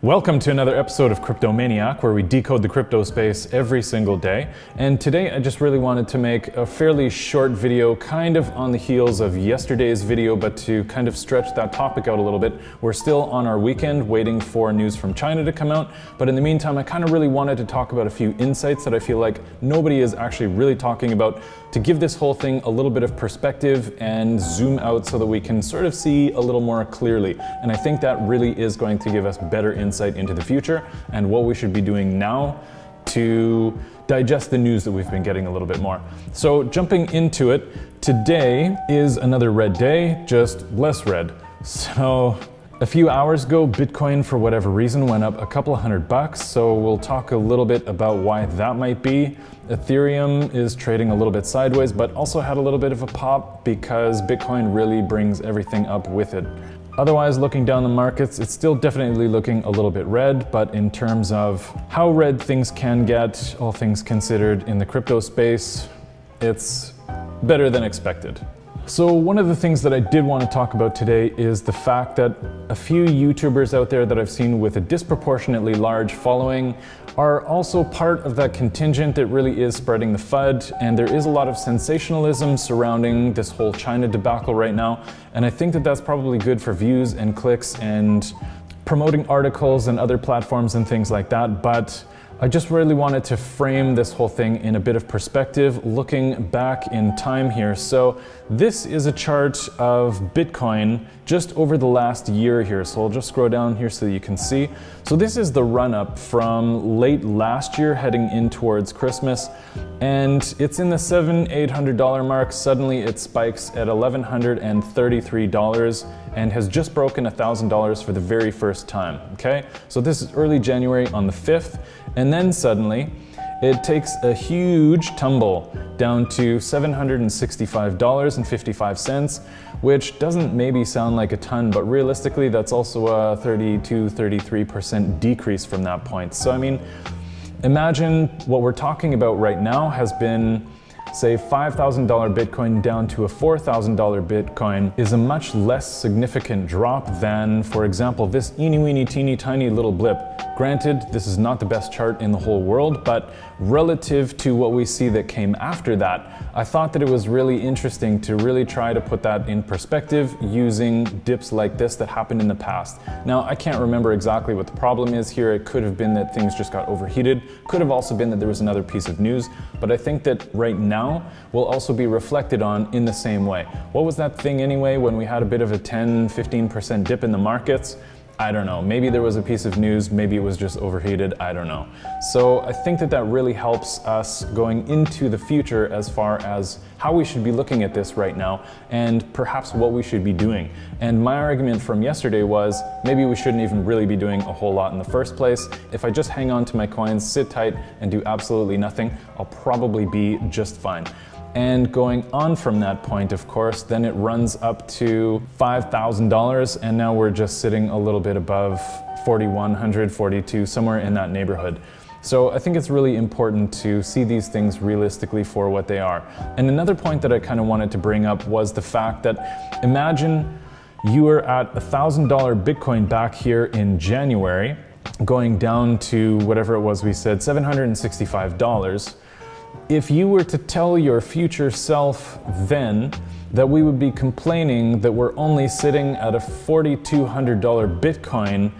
Welcome to another episode of Crypto Maniac, where we decode the crypto space every single day. And today I just really wanted to make a fairly short video, kind of on the heels of yesterday's video, but to kind of stretch that topic out a little bit. We're still on our weekend waiting for news from China to come out, but in the meantime I kind of really wanted to talk about a few insights that I feel like nobody is actually really talking about, to give this whole thing a little bit of perspective and zoom out so that we can sort of see a little more clearly. And I think that really is going to give us better insight into the future and what we should be doing now to digest the news that we've been getting a little bit more. So jumping into it, today is another red day, just less red. So a few hours ago, Bitcoin, for whatever reason, went up a couple of $100, so we'll talk a little bit about why that might be. Ethereum is trading a little bit sideways, but also had a little bit of a pop because Bitcoin really brings everything up with it. Otherwise, looking down the markets, it's still definitely looking a little bit red, but in terms of how red things can get, all things considered in the crypto space, it's better than expected. So one of the things that I did want to talk about today is the fact that a few YouTubers out there that I've seen with a disproportionately large following are also part of that contingent that really is spreading the FUD, and there is a lot of sensationalism surrounding this whole China debacle right now, and I think that that's probably good for views and clicks and promoting articles and other platforms and things like that, but I just really wanted to frame this whole thing in a bit of perspective, looking back in time here. So this is a chart of Bitcoin just over the last year here. So I'll just scroll down here so that you can see. So this is the run up from late last year heading in towards Christmas. And it's in the $700-800 mark. Suddenly it spikes at $1,133 and has just broken $1,000 for the very first time, okay? So this is early January on the 5th. And then suddenly, it takes a huge tumble down to $765.55, which doesn't maybe sound like a ton, but realistically, that's also a 32-33% decrease from that point. So I mean, imagine what we're talking about right now has been, say, $5,000 Bitcoin down to a $4,000 Bitcoin is a much less significant drop than, for example, this eeny-weeny teeny tiny little blip. Granted, this is not the best chart in the whole world, but relative to what we see that came after that, I thought that it was really interesting to really try to put that in perspective using dips like this that happened in the past. Now, I can't remember exactly what the problem is here. It could have been that things just got overheated. Could have also been that there was another piece of news, but I think that right now will also be reflected on in the same way. What was that thing anyway when we had a bit of a 10-15% dip in the markets? I don't know, maybe there was a piece of news, maybe it was just overheated, I don't know. So I think that that really helps us going into the future as far as how we should be looking at this right now and perhaps what we should be doing. And my argument from yesterday was maybe we shouldn't even really be doing a whole lot in the first place. If I just hang on to my coins, sit tight, and do absolutely nothing, I'll probably be just fine. And going on from that point, of course, then it runs up to $5,000, and now we're just sitting a little bit above 4,100, 42, somewhere in that neighborhood. So I think it's really important to see these things realistically for what they are. And another point that I kind of wanted to bring up was the fact that imagine you were at $1,000 Bitcoin back here in January, going down to whatever it was we said, $765. If you were to tell your future self then that we would be complaining that we're only sitting at a $4,200 Bitcoin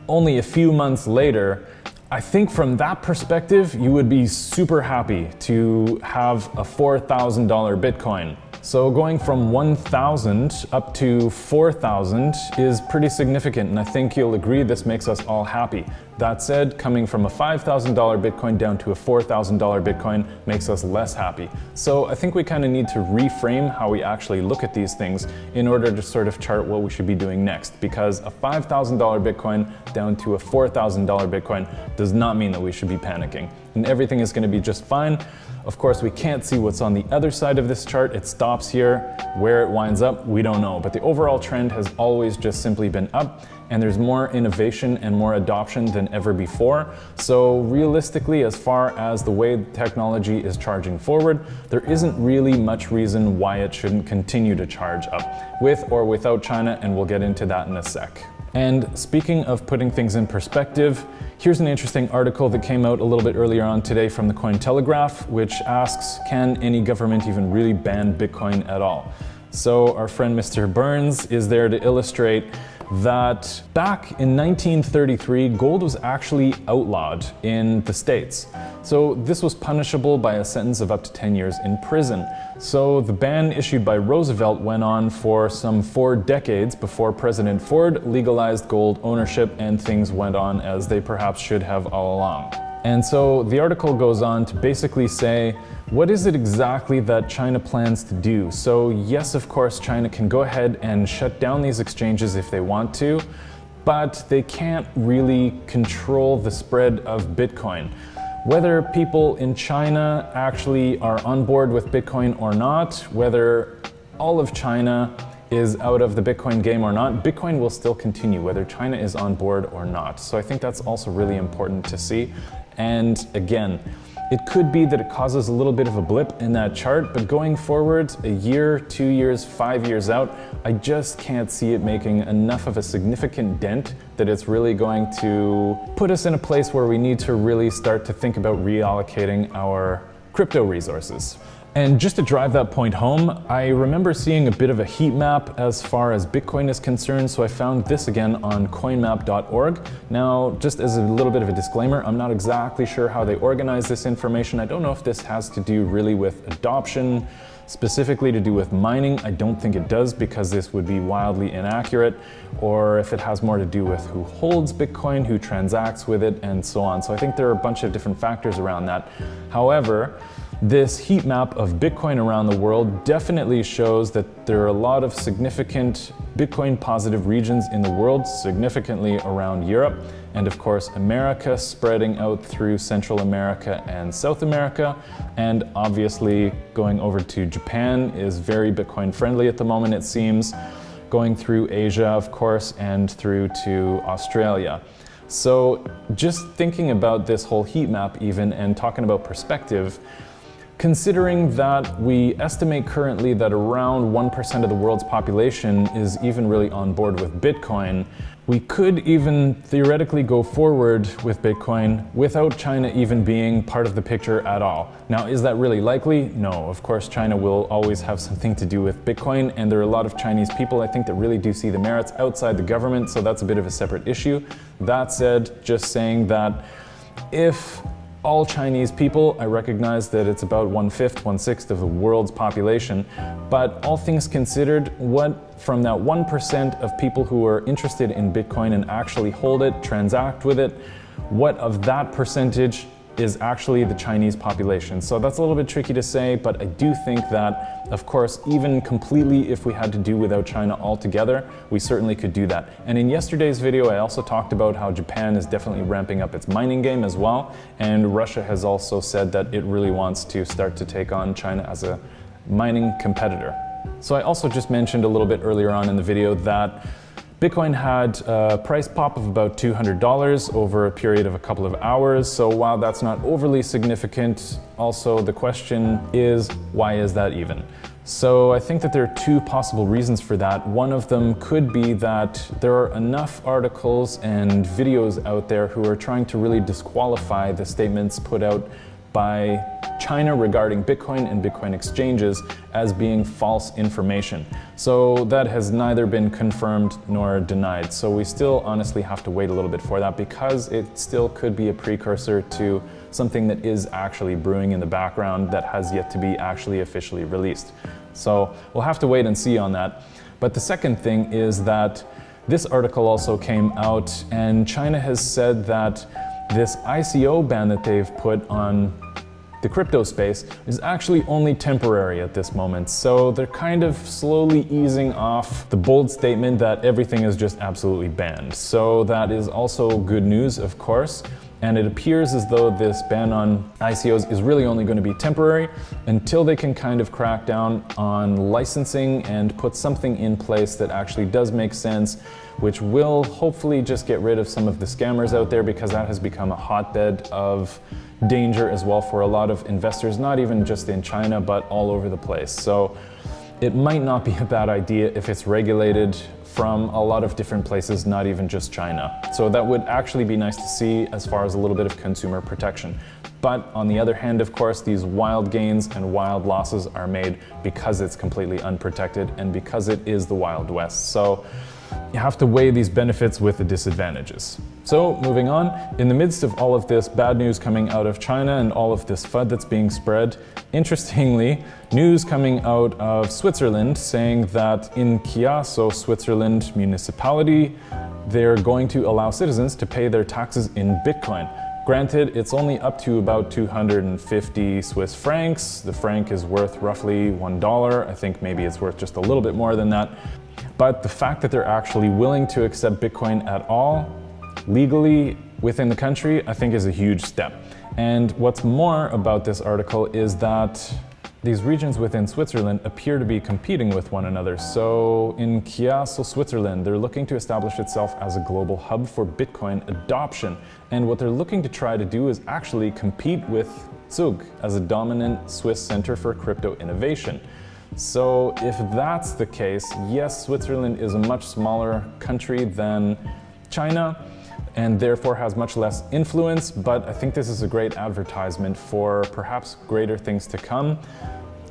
only a few months later, I think from that perspective, you would be super happy to have a $4,000 Bitcoin. So going from 1,000 up to 4,000 is pretty significant, and I think you'll agree this makes us all happy. That said, coming from a $5,000 Bitcoin down to a $4,000 Bitcoin makes us less happy. So I think we kind of need to reframe how we actually look at these things in order to sort of chart what we should be doing next, because a $5,000 Bitcoin down to a $4,000 Bitcoin does not mean that we should be panicking, and everything is going to be just fine. Of course, we can't see what's on the other side of this chart. It stops here. Where it winds up, we don't know. But the overall trend has always just simply been up, and there's more innovation and more adoption than ever before. So realistically, as far as the way technology is charging forward, there isn't really much reason why it shouldn't continue to charge up, with or without China, and we'll get into that in a sec. And speaking of putting things in perspective, here's an interesting article that came out a little bit earlier on today from the Cointelegraph, which asks, can any government even really ban Bitcoin at all? So our friend Mr. Burns is there to illustrate that back in 1933, gold was actually outlawed in the States. So this was punishable by a sentence of up to 10 years in prison. So the ban issued by Roosevelt went on for some 4 decades before President Ford legalized gold ownership, and things went on as they perhaps should have all along. And so the article goes on to basically say, what is it exactly that China plans to do? So yes, of course, China can go ahead and shut down these exchanges if they want to, but they can't really control the spread of Bitcoin. Whether people in China actually are on board with Bitcoin or not, whether all of China is out of the Bitcoin game or not, Bitcoin will still continue whether China is on board or not. So I think that's also really important to see. And again, it could be that it causes a little bit of a blip in that chart, but going forward, a year, 2 years, 5 years out, I just can't see it making enough of a significant dent that it's really going to put us in a place where we need to really start to think about reallocating our crypto resources. And just to drive that point home, I remember seeing a bit of a heat map as far as Bitcoin is concerned, so I found this again on coinmap.org. Now, just as a little bit of a disclaimer, I'm not exactly sure how they organize this information. I don't know if this has to do really with adoption, specifically to do with mining. I don't think it does, because this would be wildly inaccurate, or if it has more to do with who holds Bitcoin, who transacts with it, and so on. So I think there are a bunch of different factors around that. However, this heat map of Bitcoin around the world definitely shows that there are a lot of significant Bitcoin positive regions in the world, significantly around Europe, and of course America, spreading out through Central America and South America, and obviously going over to Japan is very Bitcoin friendly at the moment, it seems, going through Asia, of course, and through to Australia. So just thinking about this whole heat map even, and talking about perspective, considering that we estimate currently that around 1% of the world's population is even really on board with Bitcoin, we could even theoretically go forward with Bitcoin without China even being part of the picture at all. Now, is that really likely? No, of course, China will always have something to do with Bitcoin, and there are a lot of Chinese people, I think, that really do see the merits outside the government, so that's a bit of a separate issue. That said, just saying that if all Chinese people, I recognize that it's about 1/5, 1/6 of the world's population, but all things considered, what from that 1% of people who are interested in Bitcoin and actually hold it, transact with it, what of that percentage is actually the Chinese population? So that's a little bit tricky to say, but I do think that, of course, even completely if we had to do without China altogether, we certainly could do that. And in yesterday's video, I also talked about how Japan is definitely ramping up its mining game as well, and Russia has also said that it really wants to start to take on China as a mining competitor. So I also just mentioned a little bit earlier on in the video that Bitcoin had a price pop of about $200 over a period of a couple of hours. So while that's not overly significant, also the question is, why is that even? So I think that there are 2 possible reasons for that. One of them could be that there are enough articles and videos out there who are trying to really disqualify the statements put out by China regarding Bitcoin and Bitcoin exchanges as being false information. So that has neither been confirmed nor denied. So we still honestly have to wait a little bit for that, because it still could be a precursor to something that is actually brewing in the background that has yet to be actually officially released. So we'll have to wait and see on that. But the second thing is that this article also came out, and China has said that this ICO ban that they've put on the crypto space is actually only temporary at this moment. So they're kind of slowly easing off the bold statement that everything is just absolutely banned. So that is also good news, of course. And it appears as though this ban on ICOs is really only going to be temporary until they can kind of crack down on licensing and put something in place that actually does make sense, which will hopefully just get rid of some of the scammers out there, because that has become a hotbed of danger as well for a lot of investors, not even just in China, but all over the place. So it might not be a bad idea if it's regulated from a lot of different places, not even just China. So that would actually be nice to see as far as a little bit of consumer protection. But on the other hand, of course, these wild gains and wild losses are made because it's completely unprotected and because it is the Wild West. So you have to weigh these benefits with the disadvantages. So moving on, in the midst of all of this bad news coming out of China and all of this FUD that's being spread, interestingly, news coming out of Switzerland saying that in Chiasso, Switzerland municipality, they're going to allow citizens to pay their taxes in Bitcoin. Granted, it's only up to about 250 Swiss francs. The franc is worth roughly $1. I think maybe it's worth just a little bit more than that. But the fact that they're actually willing to accept Bitcoin at all, legally within the country, I think is a huge step. And what's more about this article is that these regions within Switzerland appear to be competing with one another. So in Chiasso, Switzerland, they're looking to establish itself as a global hub for Bitcoin adoption. And what they're looking to try to do is actually compete with Zug as a dominant Swiss center for crypto innovation. So if that's the case, yes, Switzerland is a much smaller country than China and therefore has much less influence, but I think this is a great advertisement for perhaps greater things to come.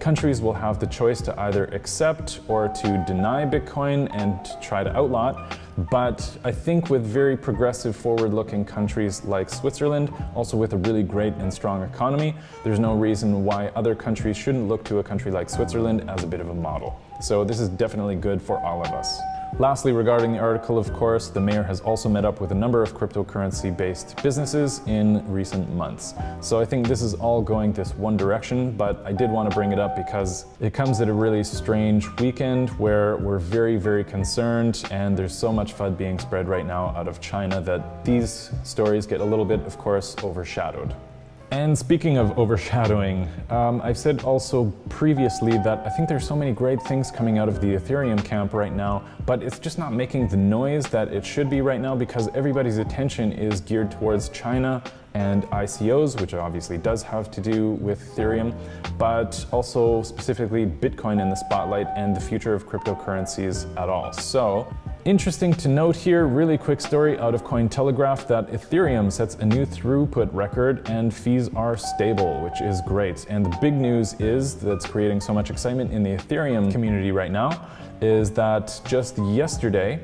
Countries will have the choice to either accept or to deny Bitcoin and try to outlaw it. But I think with very progressive, forward-looking countries like Switzerland, also with a really great and strong economy, there's no reason why other countries shouldn't look to a country like Switzerland as a bit of a model. So this is definitely good for all of us. Lastly, regarding the article, of course, the mayor has also met up with a number of cryptocurrency-based businesses in recent months. So I think this is all going this one direction, but I did want to bring it up because it comes at a really strange weekend where we're very, very concerned, and there's so much FUD being spread right now out of China that these stories get a little bit, of course, overshadowed. And speaking of overshadowing, I've said also previously that I think there's so many great things coming out of the Ethereum camp right now, but it's just not making the noise that it should be right now because everybody's attention is geared towards China and ICOs, which obviously does have to do with Ethereum, but also specifically Bitcoin in the spotlight and the future of cryptocurrencies at all. So, interesting to note here, really quick story out of Cointelegraph that Ethereum sets a new throughput record and fees are stable, which is great. And the big news is that's creating so much excitement in the Ethereum community right now is that just yesterday,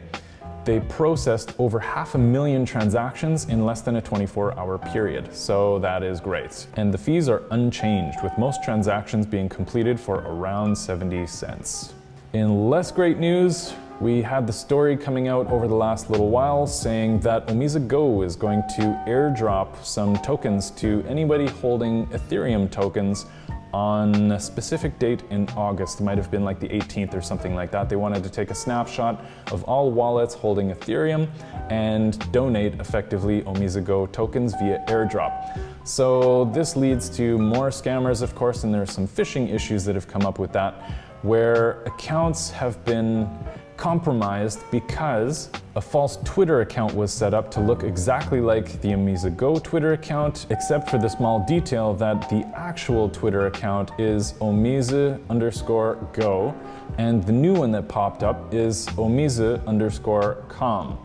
they processed over 500,000 transactions in less than a 24-hour period. So that is great. And the fees are unchanged, with most transactions being completed for around 70 cents. In less great news, we had the story coming out over the last little while saying that Omiza Go is going to airdrop some tokens to anybody holding Ethereum tokens on a specific date in August. It might have been like the 18th or something like that. They wanted to take a snapshot of all wallets holding Ethereum and donate effectively Omiza Go tokens via airdrop. So this leads to more scammers, of course, and there are some phishing issues that have come up with that, where accounts have been compromised because a false Twitter account was set up to look exactly like the Omiza Go Twitter account, except for the small detail that the actual Twitter account is Omiza_Go, and the new one that popped up is Omiza_com.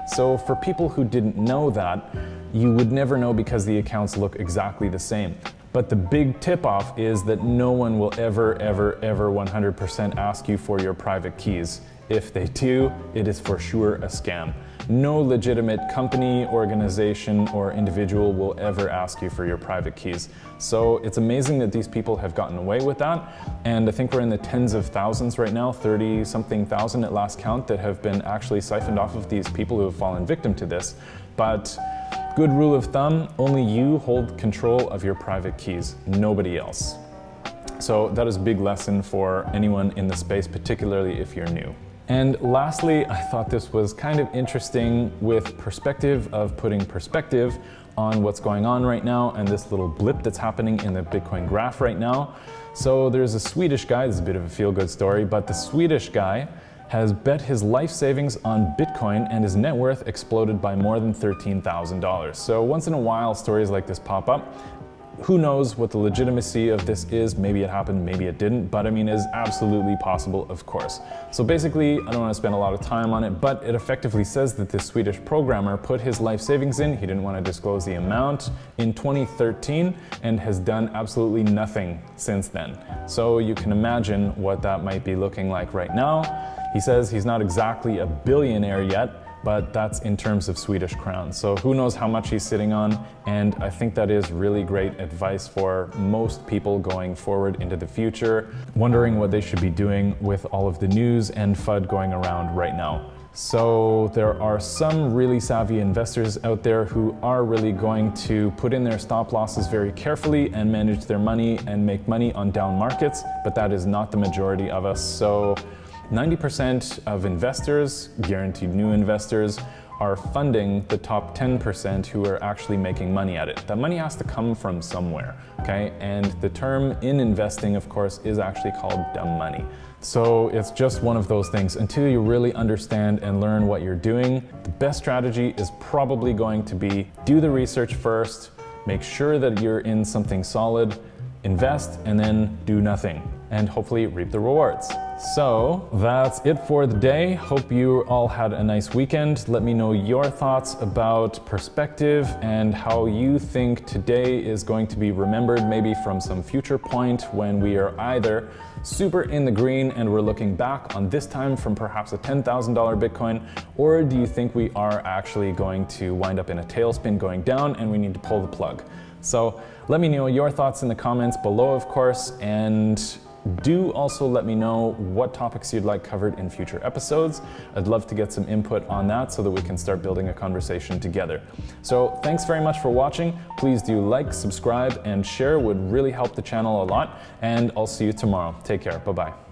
So for people who didn't know that, you would never know because the accounts look exactly the same. But the big tip-off is that no one will ever 100% ask you for your private keys. If they do, it is for sure a scam. No legitimate company, organization, or individual will ever ask you for your private keys. So it's amazing that these people have gotten away with that. And I think we're in the tens of thousands right now, 30-something thousand at last count, that have been actually siphoned off of these people who have fallen victim to this. But good rule of thumb, only you hold control of your private keys, nobody else. So that is a big lesson for anyone in the space, particularly if you're new. And lastly, I thought this was kind of interesting with perspective of putting perspective on what's going on right now and this little blip that's happening in the Bitcoin graph right now. So there's a Swedish guy, this is a bit of a feel-good story, but the Swedish guy has bet his life savings on Bitcoin and his net worth exploded by more than $13,000. So once in a while, stories like this pop up. who knows what the legitimacy of this is? Maybe it happened, maybe it didn't, but I mean, it is absolutely possible, of course. So basically, I don't want to spend a lot of time on it, but it effectively says that this Swedish programmer put his life savings in, he didn't want to disclose the amount, in 2013, and has done absolutely nothing since then. So you can imagine what that might be looking like right now. He says he's not exactly a billionaire yet, but that's in terms of Swedish crowns. So who knows how much he's sitting on, and I think that is really great advice for most people going forward into the future, wondering what they should be doing with all of the news and FUD going around right now. So there are some really savvy investors out there who are really going to put in their stop losses very carefully and manage their money and make money on down markets, but that is not the majority of us. So 90% of investors, guaranteed new investors, are funding the top 10% who are actually making money at it. That money has to come from somewhere, okay? And the term in investing, of course, is actually called dumb money. So it's just one of those things. Until you really understand and learn what you're doing, the best strategy is probably going to be do the research first, make sure that you're in something solid, invest, and then do nothing, and hopefully reap the rewards. So that's it for the day. Hope you all had a nice weekend. Let me know your thoughts about perspective and how you think today is going to be remembered, maybe from some future point when we are either super in the green and we're looking back on this time from perhaps a $10,000 Bitcoin, or do you think we are actually going to wind up in a tailspin going down and we need to pull the plug? So let me know your thoughts in the comments below, of course, and do also let me know what topics you'd like covered in future episodes. I'd love to get some input on that so that we can start building a conversation together. So thanks very much for watching. Please do like, subscribe, and share. Would really help the channel a lot. And I'll see you tomorrow. Take care. Bye-bye.